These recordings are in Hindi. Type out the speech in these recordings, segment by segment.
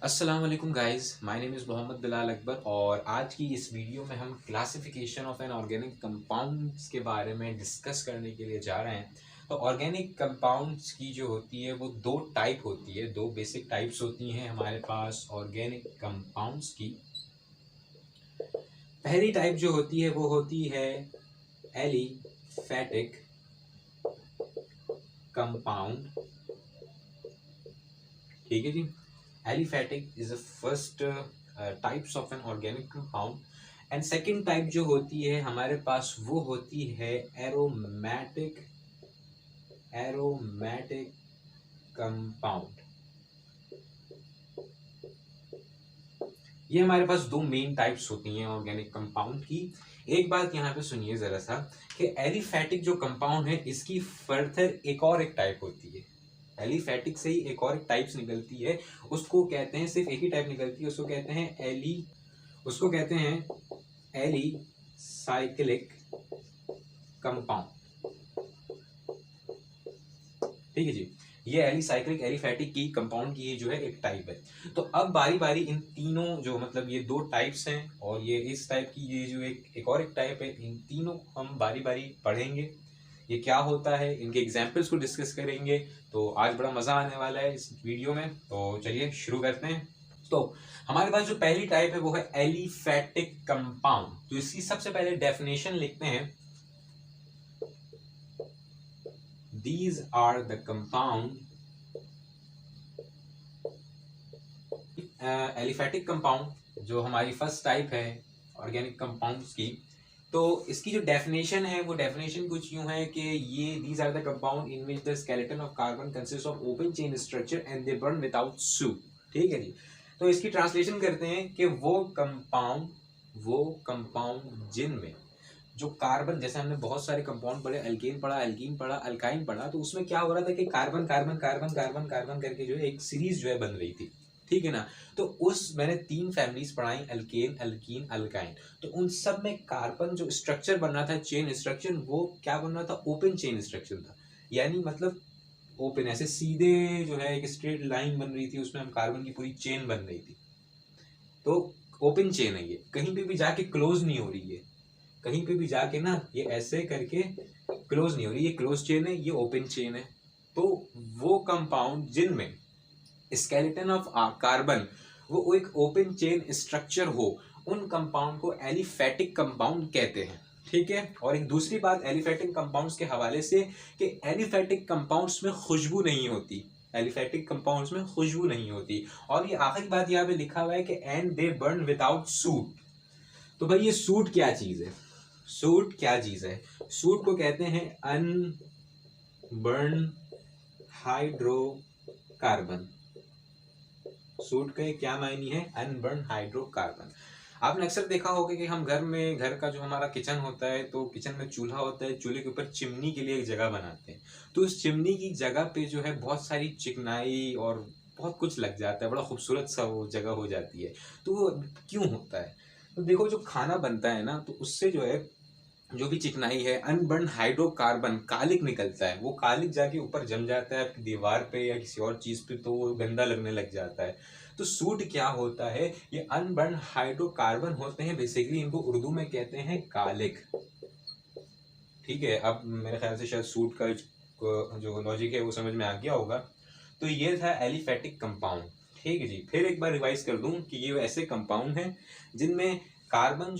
अस्सलाम वालेकुम guys, my name is Mohammad Bilal Akbar और आज की इस वीडियो में हम classification of an organic compounds के बारे में डिस्कस करने के लिए जा रहे हैं। तो ऑर्गेनिक कंपाउंड्स की जो होती है वो दो टाइप होती है, दो बेसिक टाइप्स होती हैं हमारे पास ऑर्गेनिक कंपाउंड्स की। पहली टाइप जो होती है वो होती है एलिफैटिक कंपाउंड। ठीक है जी। Aliphatic is the first types of an organic compound and second type जो होती है हमारे पास वो होती है एरोमेटिक एरोमेटिक कंपाउंड। ये हमारे पास दो मेन टाइप्स होती हैं ऑर्गेनिक कंपाउंड की। एक बात यहाँ पे सुनिए जरा सा कि एलिफैटिक जो कंपाउंड है इसकी फर्दर एक टाइप होती है। एलिफैटिक से ही एक और एक टाइप्स निकलती है, उसको कहते हैं, सिर्फ एक ही टाइप निकलती है, उसको कहते हैं एलिसाइक्लिक कंपाउंड। ठीक है जी। ये एलिसाइक्लिक एलिफैटिक की कंपाउंड की जो है एक टाइप है। तो अब बारी बारी इन तीनों जो मतलब ये दो टाइप्स हैं और ये इस टाइप की ये जो एक और एक टाइप है, इन तीनों को हम बारी बारी पढ़ेंगे, ये क्या होता है, इनके एग्जाम्पल्स को डिस्कस करेंगे। तो आज बड़ा मज़ा आने वाला है इस वीडियो में, तो चलिए शुरू करते हैं। तो हमारे पास जो पहली टाइप है वो है एलिफैटिक कंपाउंड। तो इसकी सबसे पहले डेफिनेशन लिखते हैं। These are the compound aliphatic compound जो हमारी फर्स्ट टाइप है ऑर्गेनिक कंपाउंड्स की। तो इसकी जो डेफिनेशन है वो डेफिनेशन कुछ यूं है कि ये these are the compound in which the skeleton of carbon consist of open chain structure and they burn without soot. ठीक है जी। तो इसकी ट्रांसलेशन करते हैं कि वो कंपाउंड जिनमें जो कार्बन, जैसे हमने बहुत सारे कंपाउंड पढ़े, अल्केन पढ़ा, एल्कीन पढ़ा, अल्काइन पढ़ा, तो उसमें क्या हो रहा था कि carbon carbon carbon carbon carbon करके जो है एक सीरीज जो है बन रही थी। ठीक है ना। तो उस मैंने 3 फैमिलीज पढ़ाई, अल्केन, एल्कीन, अल्काइन। तो उन सब में कार्बन जो स्ट्रक्चर बन रहा था, चेन स्ट्रक्चर, वो क्या बन रहा था, ओपन चेन स्ट्रक्चर था। यानी मतलब ओपन, ऐसे सीधे जो है एक स्ट्रेट लाइन बन रही थी, उसमें हम कार्बन की पूरी चेन बन रही थी। तो ओपन चेन है, ये कहीं पे भी जाके क्लोज नहीं हो रही है, कहीं पे भी जाके ना ये ऐसे करके क्लोज नहीं हो रही, ये क्लोज चेन है, ये ओपन चेन है। तो वो कंपाउंड जिनमें स्केलेटन ऑफ कार्बन वो एक ओपन चेन स्ट्रक्चर हो, उन कंपाउंड को एलिफैटिक कंपाउंड कहते हैं। ठीक है। और एक दूसरी बात एलिफैटिक कंपाउंड्स के हवाले से कि एलिफैटिक कंपाउंड्स में खुशबू नहीं होती, एलिफैटिक कंपाउंड्स में खुशबू नहीं होती। और ये आखिरी बात यहाँ पे लिखा हुआ है कि and they burn without soot. तो भाई ये सूट क्या चीज है, सूट क्या चीज है? सूट को कहते हैं अनबर्न हाइड्रोकार्बन। सूट का क्या मायने है? Unburn hydrocarbon. आपने अक्सर देखा होगा कि हम घर का जो हमारा किचन होता है, तो किचन में चूल्हा होता है, चूल्हे के ऊपर चिमनी के लिए एक जगह बनाते हैं। तो उस चिमनी की जगह पे जो है बहुत सारी चिकनाई और बहुत कुछ लग जाता है, बड़ा खूबसूरत सा वो जगह हो जाती है। तो वो क्यों होता है? तो देखो, जो खाना बनता है ना, तो उससे जो है जो भी चिकनाई है, अनबर्न हाइड्रोकार्बन कालिक निकलता है, वो कालिक जाके ऊपर जम जाता है आपकी दीवार पे या किसी और चीज पे, तो वो गंदा लगने लग जाता है। तो सूट क्या होता है? ये अनबर्न हाइड्रोकार्बन होते हैं, बेसिकली इनको उर्दू में कहते हैं कालिक। ठीक है। अब मेरे ख्याल से शायद सूट का जो लॉजिक है वो समझ में आ गया होगा। तो ये था एलिफैटिक कंपाउंड। ठीक है जी। फिर एक बार रिवाइज कर दूं कि ये ऐसे कंपाउंड हैं जिनमें कार्बन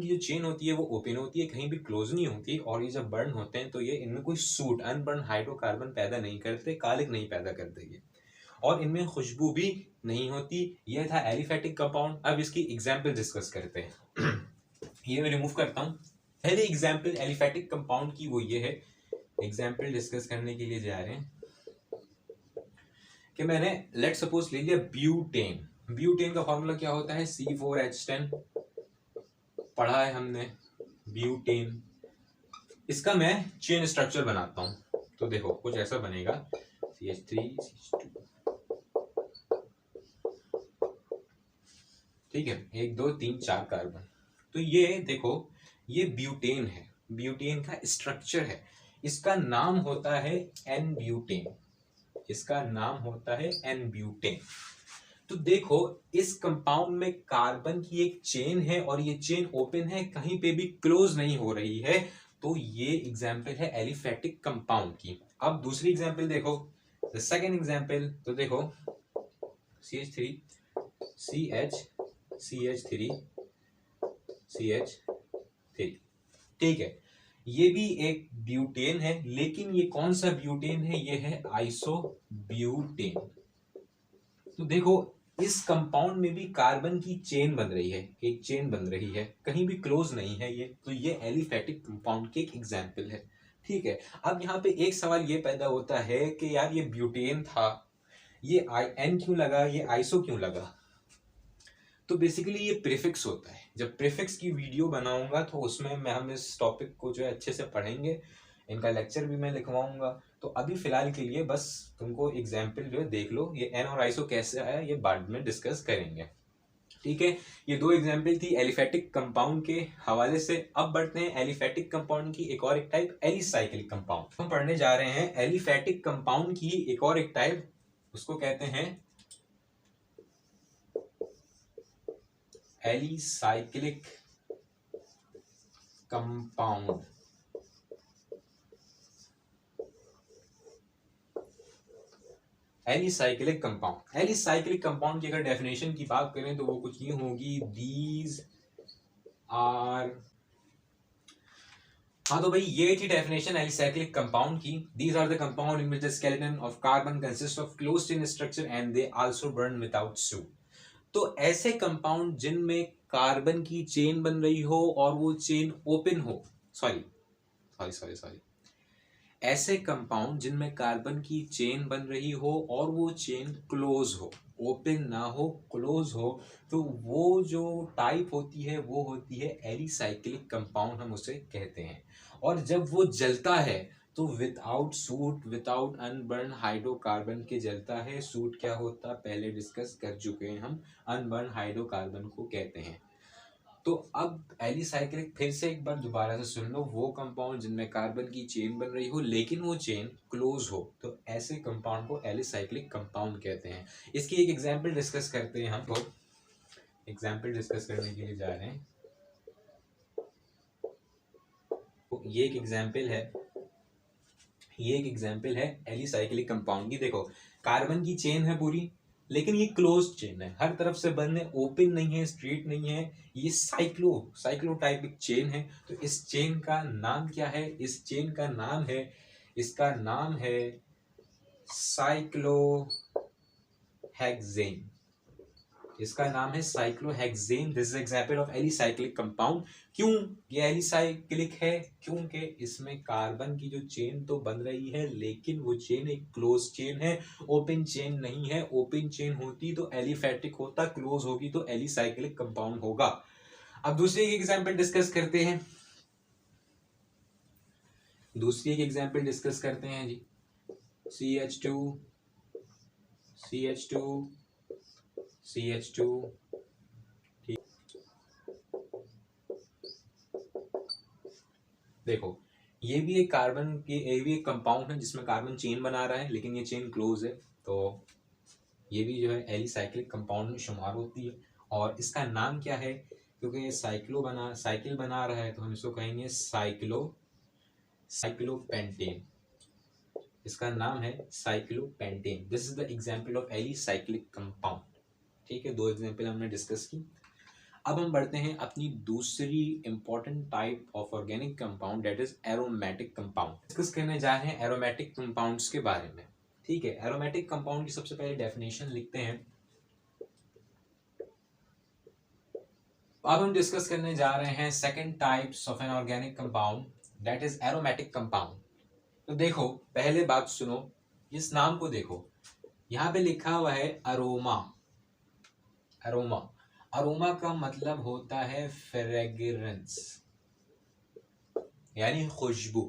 की जो चेन होती है वो ओपन होती है, कहीं भी क्लोज नहीं होती, और ये जब बर्न होते हैं तो ये इनमें कोई सूट, अनबर्न हाइड्रोकार्बन पैदा नहीं करते, कालिक नहीं पैदा करते ये, और इनमें खुशबू भी नहीं होती। ये था एलिफैटिक कंपाउंड। अब इसकी एग्जाम्पल डिस्कस करते हैं। ये मैं रिमूव करता हूँ। पहले एग्जाम्पल एलिफैटिक कंपाउंड की वो ये है, एग्जाम्पल डिस्कस करने के लिए जा रहे हैं कि मैंने लेट सपोज ले लिया ब्यूटेन। ब्यूटेन का फॉर्मूला क्या होता है? C4H10, पढ़ा है हमने ब्यूटेन। इसका मैं चेन स्ट्रक्चर बनाता हूं, तो देखो कुछ ऐसा बनेगा, CH3 CH2। ठीक है, 1 2 3 4 कार्बन। तो ये देखो, ये ब्यूटेन है, ब्यूटेन का स्ट्रक्चर है। इसका नाम होता है एन ब्यूटेन, इसका नाम होता है एन ब्यूटेन। तो देखो इस कंपाउंड में कार्बन की एक चेन है और ये चेन ओपन है, कहीं पे भी क्लोज नहीं हो रही है, तो ये एग्जाम्पल है एलिफेटिक कंपाउंड की। अब दूसरी एग्जाम्पल देखो, द सेकेंड एग्जाम्पल, तो देखो CH3 CH CH3 CH3, ठीक है, ये भी एक ब्यूटेन है, लेकिन ये कौन सा ब्यूटेन है, ये है आइसोब्यूटेन। तो देखो इस कंपाउंड में भी कार्बन की चेन बन रही है, एक चेन बन रही है, कहीं भी क्लोज नहीं है ये, तो ये एलिफेटिक कंपाउंड की एक एग्जाम्पल है, ठीक है। अब यहाँ पे एक सवाल ये पैदा होता है कि यार ये ब्यूटेन था, ये एन क्यों लगा, ये आइसो क्यों लगा? तो बेसिकली ये प्रीफिक्स होता है। जब प्रीफिक्स की वीडियो बनाऊंगा तो उसमें हम इस टॉपिक को जो है अच्छे से पढ़ेंगे, इनका लेक्चर भी मैं लिखवाऊंगा। तो अभी फिलहाल के लिए बस तुमको एग्जाम्पल जो है देख लो, ये एन और आइसो कैसे आया ये बाद में डिस्कस करेंगे, ठीक है। ये दो एग्जाम्पल थी एलिफेटिक कंपाउंड के हवाले से। अब बढ़ते हैं एलिफेटिक कंपाउंड की एक और एक टाइप, एलिसाइक्लिक कंपाउंड। हम पढ़ने जा रहे हैं एलिफेटिक कंपाउंड की एक और एक टाइप, उसको कहते हैं alicyclic compound. Alicyclic compound, alicyclic compound की अगर डेफिनेशन की बात करें तो वो कुछ ये होगी, दीज आर, हाँ तो भाई ये थी डेफिनेशन एलिसाइक्लिक कंपाउंड की। These are the compound in which the skeleton of carbon consist of closed in structure and they also burn without soot. तो ऐसे कंपाउंड जिनमें कार्बन की चेन बन रही हो और वो चेन ओपन हो, सॉरी, ऐसे कंपाउंड जिनमें कार्बन की चेन बन रही हो और वो चेन क्लोज हो, ओपन ना हो, क्लोज हो, तो वो जो टाइप होती है वो होती है एलिसाइक्लिक कंपाउंड, हम उसे कहते हैं। और जब वो जलता है तो without suit, without unburn hydrocarbon के जलता है। सूट क्या होता पहले डिस्कस कर चुके हैं हम, अनबर्न हाइड्रोकार्बन को कहते हैं। तो अब एलिसाइक्लिक फिर से एक बार दोबारा से सुन लो, वो कंपाउंड जिनमें कार्बन की चेन बन रही हो लेकिन वो चेन क्लोज हो, तो ऐसे कंपाउंड को एलिसाइक्लिक कंपाउंड कहते हैं। इसकी एक एग्जांपल डिस्कस करते हैं हम, तो एग्जांपल डिस्कस करने के लिए जा रहे हैं। तो ये एक एग्जांपल है एलिसाइक्लिक कंपाउंड की। देखो कार्बन की चेन है पूरी, लेकिन ये क्लोज चेन है, हर तरफ से बंद है, ओपन नहीं है, स्ट्रेट नहीं है, ये साइक्लो टाइपिक चेन है। तो इस चेन का नाम क्या है? इस चेन का नाम है, इसका नाम है साइक्लोहेक्सेन। इसका नाम है cyclohexane. This is example of alicyclic compound. क्यों ये एलिसाइक्लिक है? क्योंकि इसमें कार्बन की जो चेन तो बन रही है लेकिन वो चेन एक क्लोज चेन है, ओपन चेन नहीं है। ओपन चेन होती तो एलिफेटिक होता, क्लोज होगी तो एलिसाइक्लिक कंपाउंड होगा। अब दूसरी एक एग्जांपल डिस्कस करते हैं, जी। CH2 CH2 CH2, देखो ये भी एक कंपाउंड है जिसमें कार्बन चेन बना रहा है लेकिन ये चेन क्लोज है, तो ये भी जो है एलिसाइक्लिक कंपाउंड में शुमार होती है। और इसका नाम क्या है? क्योंकि ये साइकिल बना रहा है तो हम इसको कहेंगे साइक्लोपेंटेन। इसका नाम है cyclopentane. This is the example of alicyclic compound, ठीक है। दो एग्जांपल हमने डिस्कस की। अब हम बढ़ते हैं अपनी दूसरी important type of organic compound, that is aromatic compound. Discuss करने जा रहे हैं एरोमेटिक कंपाउंड्स के बारे में, ठीक है। एरोमेटिक कंपाउंड की सबसे पहले डेफिनेशन लिखते हैं। अब हम डिस्कस करने जा रहे हैं second types of an organic compound, that is aromatic compound. तो देखो पहले बात सुनो, इस नाम को देखो, यहाँ पे लिखा हुआ है अरोमा। अरोमा का मतलब होता है फ्रेग्रेंस, यानी खुशबू।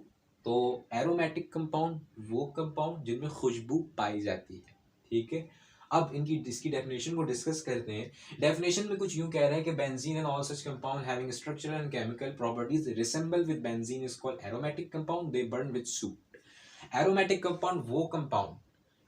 तो एरोमेटिक कंपाउंड वो कंपाउंड जिनमें खुशबू पाई जाती है, ठीक है। अब इसकी डेफिनेशन को डिस्कस करते हैं। डेफिनेशन में कुछ यूं कह रहा है कि benzene and all such compound having structural and chemical properties resemble with benzene is called aromatic compound, they burn with suit. Aromatic compound वो कंपाउंड,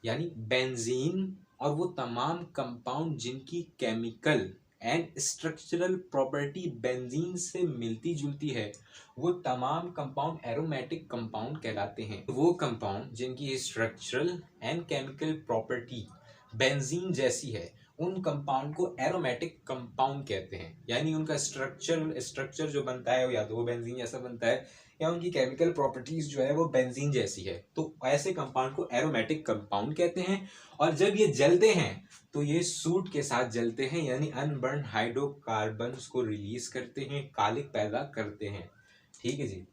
यानी बेंजीन और वो तमाम कंपाउंड जिनकी chemical and structural property benzene से मिलती जुलती है, वो तमाम कंपाउंड एरोमेटिक कंपाउंड कहलाते हैं। वो कंपाउंड जिनकी structural and chemical property benzene जैसी है, उन कंपाउंड को एरोमेटिक कंपाउंड कहते हैं। यानी उनका स्ट्रक्चर जो बनता है या तो वो बेंजीन जैसा बनता है या उनकी केमिकल प्रॉपर्टीज जो है वो बेंजीन जैसी है, तो ऐसे कंपाउंड को एरोमेटिक कंपाउंड कहते हैं। और जब ये जलते हैं तो ये सूट के साथ जलते हैं, यानी अनबर्न हाइड्रोकार्बन्स को रिलीज करते हैं, कालिक पैदा करते हैं। ठीक है जी।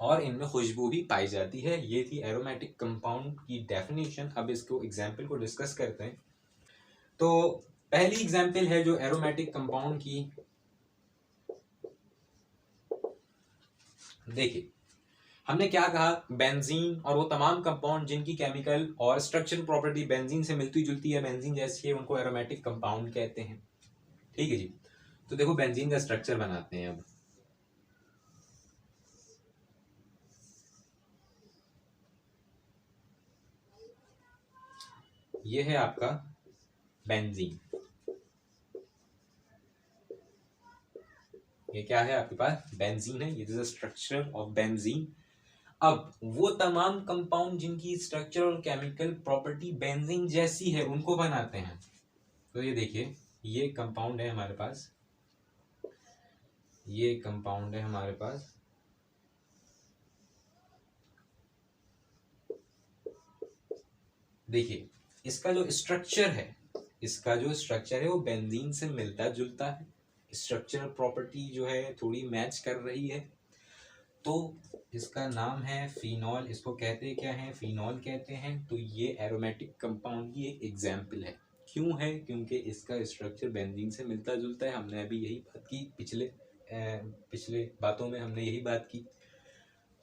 और इनमें खुशबू भी पाई जाती है। ये थी एरोमेटिक कंपाउंड की डेफिनेशन। अब इसको एग्जाम्पल को डिस्कस करते हैं। तो पहली एग्जाम्पल है जो एरोमेटिक कंपाउंड की, देखिए हमने क्या कहा, बेंजीन और वो तमाम कंपाउंड जिनकी केमिकल और स्ट्रक्चरल प्रॉपर्टी बेंजीन से मिलती जुलती है, बेंजीन जैसी है, उनको एरोमेटिक कंपाउंड कहते हैं। ठीक है जी। तो देखो बेंजीन का स्ट्रक्चर बनाते हैं। अब ये है आपका बेंजीन। ये क्या है आपके पास, बेंजीन है। ये is the structure of benzene. अब वो तमाम कंपाउंड जिनकी स्ट्रक्चर और केमिकल प्रॉपर्टी बेंजीन जैसी है, उनको बनाते हैं। तो ये देखिए, ये कंपाउंड है हमारे पास, ये कंपाउंड है हमारे पास। देखिए इसका जो स्ट्रक्चर है, इसका जो स्ट्रक्चर है वो बेंजीन से मिलता जुलता है। स्ट्रक्चरल प्रॉपर्टी जो है थोड़ी मैच कर रही है। तो इसका नाम है फिनॉल। इसको कहते क्या है, फिनॉल कहते हैं। तो ये एरोमेटिक कंपाउंड की एक एग्जाम्पल है। क्यों है, क्योंकि इसका स्ट्रक्चर बेंजीन से मिलता जुलता है। हमने अभी यही बात की, पिछले बातों में हमने यही बात की।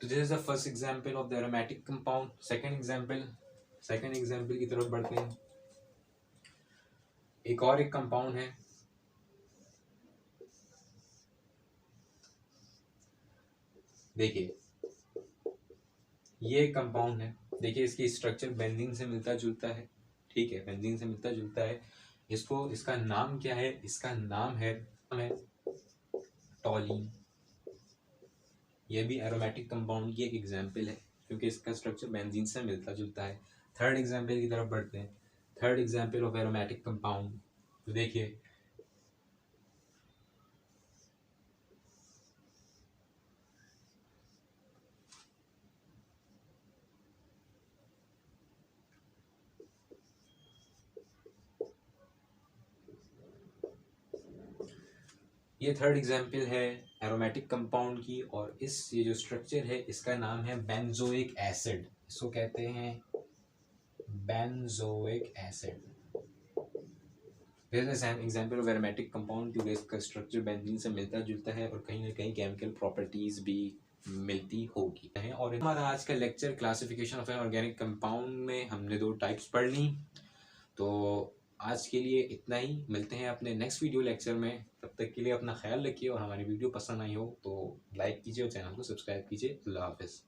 तो this is the first example of the aromatic compound. Second example की तरफ बढ़ते हैं। एक और एक कंपाउंड है, देखिए ये कंपाउंड है। देखिए इसकी स्ट्रक्चर बेंजीन से मिलता जुलता है। ठीक है, बेंजीन से मिलता जुलता है। इसका नाम क्या है, इसका नाम है टॉलीन। ये भी एरोमेटिक कंपाउंड की एक एग्जाम्पल है, क्योंकि इसका स्ट्रक्चर बेंजीन से मिलता जुलता है। थर्ड एग्जाम्पल की तरफ बढ़ते हैं। Third example of aromatic compound, तो देखिए ये थर्ड एग्जाम्पल है एरोमेटिक कंपाउंड की। और ये जो स्ट्रक्चर है इसका नाम है बेंजोइक एसिड। इसको कहते हैं benzoic acid. This is an example of aromatic compound, क्योंकि इसका स्ट्रक्चर बेंजीन से मिलता जुलता है और कहीं ना कहीं केमिकल प्रॉपर्टीज भी मिलती होगी। और हमारा आज का lecture classification of an organic compound में हमने 2 टाइप्स पढ़ ली। तो आज के लिए इतना ही। मिलते हैं अपने नेक्स्ट वीडियो लेक्चर में। तब तक के लिए अपना ख्याल रखिए, और हमारी वीडियो पसंद आई हो तो लाइक कीजिए और चैनल को सब्सक्राइब कीजिए। अल्लाह हाफिज़।